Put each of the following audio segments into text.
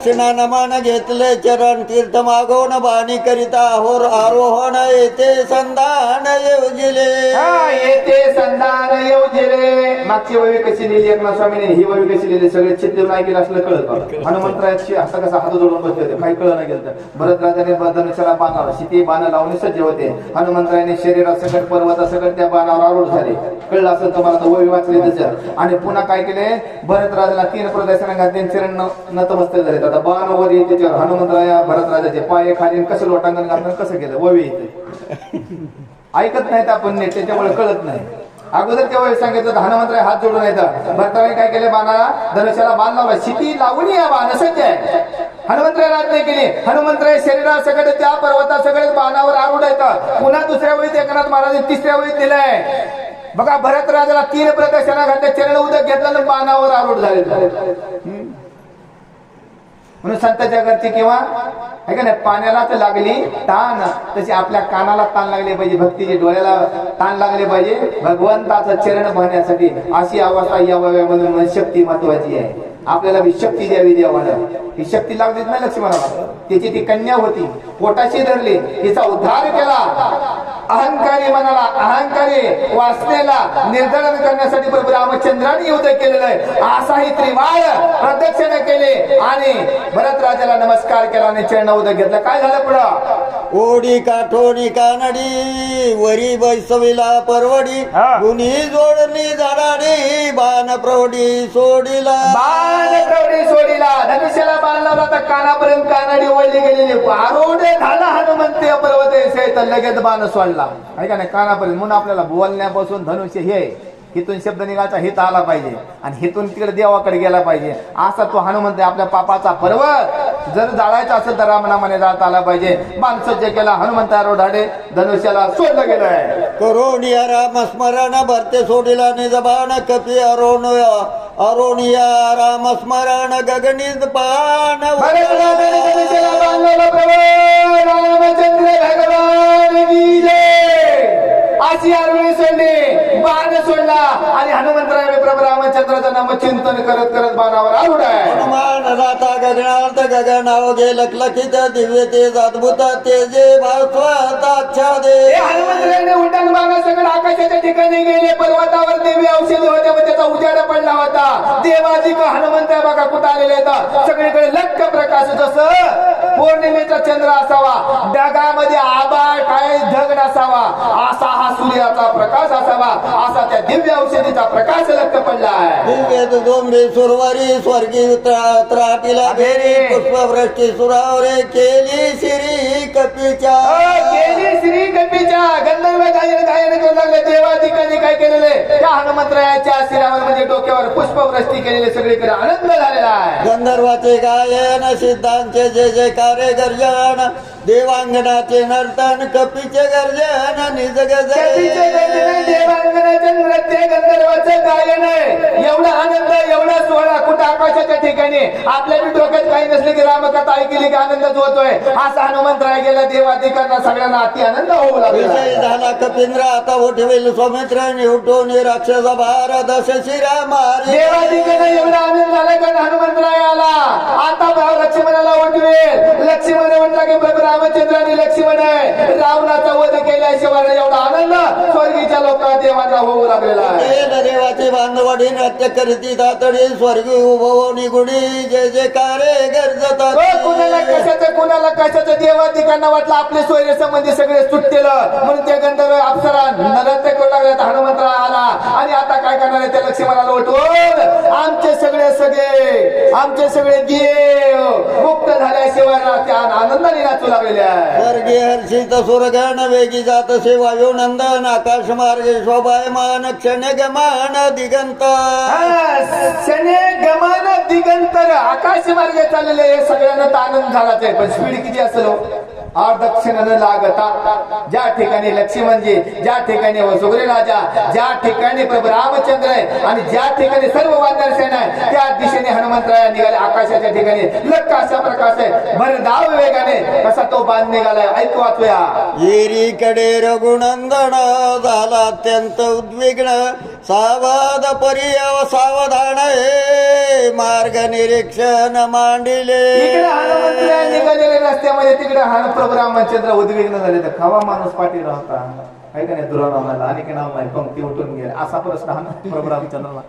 स्नानमान घेतले चरण तीर्थ मागवून बाणी करिता होर आरोहण येते संधान येऊजिले येते संधान येऊजिले. मागची ववी कशी लिहिली एकनाथ स्वामीने, ही ववी कशी लिहिली सगळे चित्त नाही केलं असलं कळत. हनुमंतरायाची असं कसा हात जोडून बसले होते, काही कळलं नाही गेलं. भरत राजाने धनुष्याला बाणावर शिती बाण लावून सज्ज होते. हनुमंतरायाने शरीरासकट पर्वतासकट त्या बाणावर आरूढ झाले. कळलं असेल तुम्हाला, तर ववी वाचली तसं. आणि पुन्हा काय केले, भरत राजाला 3 प्रदर्शन घातले, चरण नतमस्तक झाले. आता बाण वर येते त्याच्यावर हनुमंतराया भरत राजाचे पाय खाली कसं लोटांगण घालणं कसं केलं, ववी येते. ऐकत नाहीत आपण नीट, त्याच्यामुळे कळत नाही. अगोदर तेव्हा सांगितलं हनुमंतराय हात जोडून येतात. भरताने काय केले, बाणाला धनुष्याला बाण लावला, शिटी लावून या बाण सज्ज आहे. हनुमंतराय रात नाही केली. हनुमंतराय शरीरा सगळे त्या पर्वता सगळे बाणावर आरूढ येतात. पुन्हा दुसऱ्या वेळी एकनाथ महाराज तिसऱ्या वेळी दिलाय बघा. भरत राजाला 3 प्रदक्षिणा घातल्या, चरण उदक घेतलं, बाणावर आरूढ झाले. म्हणून संतांच्या घरची किंवा आहे का नाही, पाण्याला तर लागली ताण, तशी आपल्या कानाला ताण लागली पाहिजे, भक्तीची डोळ्याला ताण लागले पाहिजे. भगवंताचं चरण पाहण्यासाठी अशी अवस्था यावी म्हणून शक्ती महत्वाची आहे. आपल्याला शक्ती द्यावी देवानं. ही शक्ती लागलीच नाही लक्ष्मणाला. त्याची ती कन्या होती, पोटाशी धरली, तिचा उद्धार केला. अहंकारी मनाला, अहंकारी वासनेला निर्धारण करण्यासाठी प्रभू रामचंद्राने युद्ध केलेलं आहे. असाही त्रिवाळ प्रदक्षिणा केले आणि भरत राजाला नमस्कार केला आणि चरण उदक घेतलं. काय झालं पुढं, ओढी काठोणी कानडी वरी बैसविला परवडी गुन्ही जोडणी झाडाडी बाण प्रौढी सोडीला. बाण प्रौढी सोडीला, धनुष्याला बाण लावला तर कानापर्यंत कानडी ओढली गेलेली. आरोढे झाला हनुमंत पर्वते सहित लगेच बाण सोडला. ऐका नाही, कानापर्यंत. म्हणून आपल्याला बोलण्यापासून धनुष्य हे हिथून शब्द निघायचा, हित आला पाहिजे आणि हिथून तिकडे देवाकडे गेला पाहिजे. असा तो हनुमंत आपल्या पापाचा पर्वत जर जाळायचा असेल तर रामनामाने जाळता आला पाहिजे. बाण सज्ज केला, हनुमंत आरोढाडे धनुष्याला सोडलं गेलंय. करोनिया राम स्मरण भरते सोडिला निजबाण कपी अरोनिया राम स्मरण गगनीत बाण रामचंद्र भगवान की जय. अशी आरवणी सोडली, बाण सोडला आणि हनुमंतराय प्रभू रामचंद्राचं नाम चिंतन करत करत बाणावर आरूढ आहे. हनुमान राता गगनार्थ गगनाव गे लखलखित दिव्य तेज अद्भुत तेजे भास्वताच्छादे. हनुमंतरायाने उड्डाण बाणा सगळं आकाशाच्या ठिकाणी गेले. पर्वतावर देवी औषधी होते व त्याचा उजाड पडला होता. देवाजी का हनुमंत बघा कुठं आलेले आहेत, सगळीकडे लक्ष प्रकाश. जसं पौर्णिमेचा चंद्र असावा, ढगामध्ये आभाळ काय ढग नसावा, असा हा सूर्याचा प्रकाश असावा, असा त्या दिव्य औषधीचा प्रकाश लक्ष पडला आहे. दिव्य दोंबे सुरवारी स्वर्गी त्राटीला घेरी पुष्पवृष्टी सुरावरे केली श्री कपीच्या. केली श्री कपीच्या. गंधर्व गायन करू लागले. देवाधिकांनी काय केलेले, त्या हनुमंतरायाच्या शिरावर म्हणजे डोक्यावर पुष्पवृष्टी केलेले, सगळीकडे आनंद झालेला आहे. गंधर्वाचे गायन सिद्धांचे जय जयकारे गर्जन देवांगणाचे नर्तन कपीचे गर्जन निज कपीचे गर्जन देवांगणाचे नृत्य गंधर्वाचं गायन आहे. एवढा आनंद, एवढा सोहळा कुठं आकाशाच्या ठिकाणी. आपल्या डोक्यात काही नसले की रामकथा ऐकली की आनंदच होतोय. असा हनुमंतराय गेला. देवाधिकांना सगळ्यांना अति आनंद होऊ लागला. विजय झाला कपिंद्र आता उठवेल सौमित्र निवटून राक्षस भार दश शिरा मारे. देवाधिकांना एवढा आनंद झाला कारण हनुमंतराय आला. आता भाव लक्ष्मणाला उठवेल. लक्ष्मण म्हटला की प्रभू रामचंद्राने लक्ष्मण आहे, रावणाचा वध केल्याशिवाय एवढा आनंद स्वर्गीच्या लोकांना देवांना होऊ लागलेला आहे. देवाचे बांधवडी नृत्य करीती तातडी स्वर्गी उभवणी गुडी जय जयकारे गरजतात. कुणाला कशाचं देवाधिकांना वाटलं आपले सोयरे संबंधी सगळे सुटलेलं म्हणून ते गंधर्व अप्सरा नृत्य करू लागले. हनुमंतराय आला आणि आता काय करणार आहे, त्या लक्ष्मणाला उठवून आमचे सगळे देव मुक्त झाल्याशिवाय त्या आनंदाने नाचू लागलेले आहे. स्वर्गी हर्षित सुरगण वेगी जात सेवा नंदन आकाश मार्गे शोभायमान क्षण गमान दिगंत. क्षणे गमान दिगंतर आकाश मार्गे चाललेले हे सगळ्यांना आनंद झालाच आहे. पण स्पीड किती असेल, दक्षिण न लागता ज्या ठिकाणी लक्ष्मी म्हणजे ज्या ठिकाणी वसुग्री राजा, ज्या ठिकाणी प्रभू रामचंद्र आहे आणि ज्या ठिकाणी सर्व वानर सेना आहे त्या दिशेने हनुमंतराया निघाले. आकाशाच्या ठिकाणी लक्ष अशा प्रकाश आहे भरधाव वेगाने कसा तो बाण निघालाय. ऐकू वाचूया. येरीकडे रघुनंदन झाला अत्यंत उद्विग्न, सावध परियव सावधान हे मार्ग निरीक्षण मांडिले. इकडे हनुमंतराया निघालेले रस्त्यामध्ये तिकडे प्रभू रामचंद्र उद्विग्न झाले. तर खावा माणूस पाठी राहता आहे का नाही, दुरावला आणि की नाव नाही पंक्ती उठून गेले असा प्रश्न हा ना प्रभू रामचंद्रला.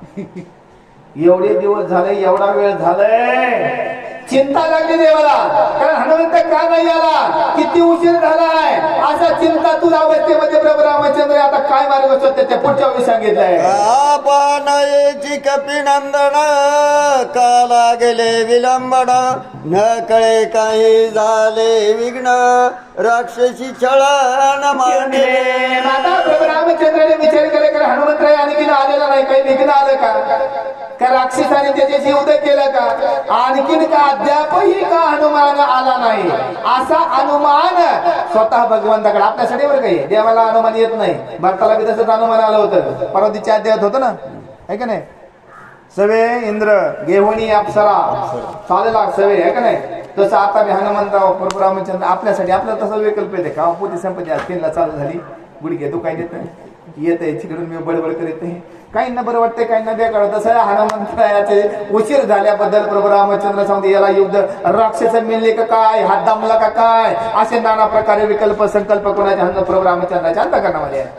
एवढे दिवस झाले, एवढा वेळ झालाय, चिंता लागली देवाला. कारण हनुमंत का नाही आला, किती उशीर झालाय, असा चिंता तुझ्या अवस्थेमध्ये प्रभू रामचंद्र आता काय मार्ग शोधते पुढच्या वेळी सांगितलंय. पानयेची कपिनंदन का लागले विलंबन, न कळे काही झाले विघ्न, राक्षसी छळण मांडले. आता प्रभू रामचंद्राने विचार केले कारण हनुमंतराय आणखीन आलेला नाही, काही विघ्न आलं का राक्षसाने त्याचे युद्ध केलं का, आणखीन का अद्यापही का हनुमान आला नाही, असा अनुमान स्वतः भगवंताकडे. आपल्यासाठी बरं काही देवाला अनुमान येत नाही, भक्ताला बी तसंच अनुमान आलं होतं. परवाच्या अध्यायात होतं ना, आहे का नाही, सवे इंद्र गेहुणी अप्सरा चालेला सवे, आहे का नाही. तसं आता मी हनुमंतराव प्रभू रामचंद्र आपल्यासाठी आपल्याला तसा विकल्प येते का, पोती संपत्ती तीनला चालू झाली, गुडघे दुखाय देत नाही, येत आहे तिकडून मी बडबड करीत नाही, काहींना बरं वाटतंय काहींना बेकार. तसं हनुमंतरायाचे उशीर झाल्याबद्दल प्रभू रामचंद्र सांगते याला युद्ध राक्षस मिळले का काय, हात दामला का काय, असे नाना प्रकारे विकल्प संकल्प कोणाच्या प्रभू रामचंद्राच्या अंतःकरणामध्ये आहे.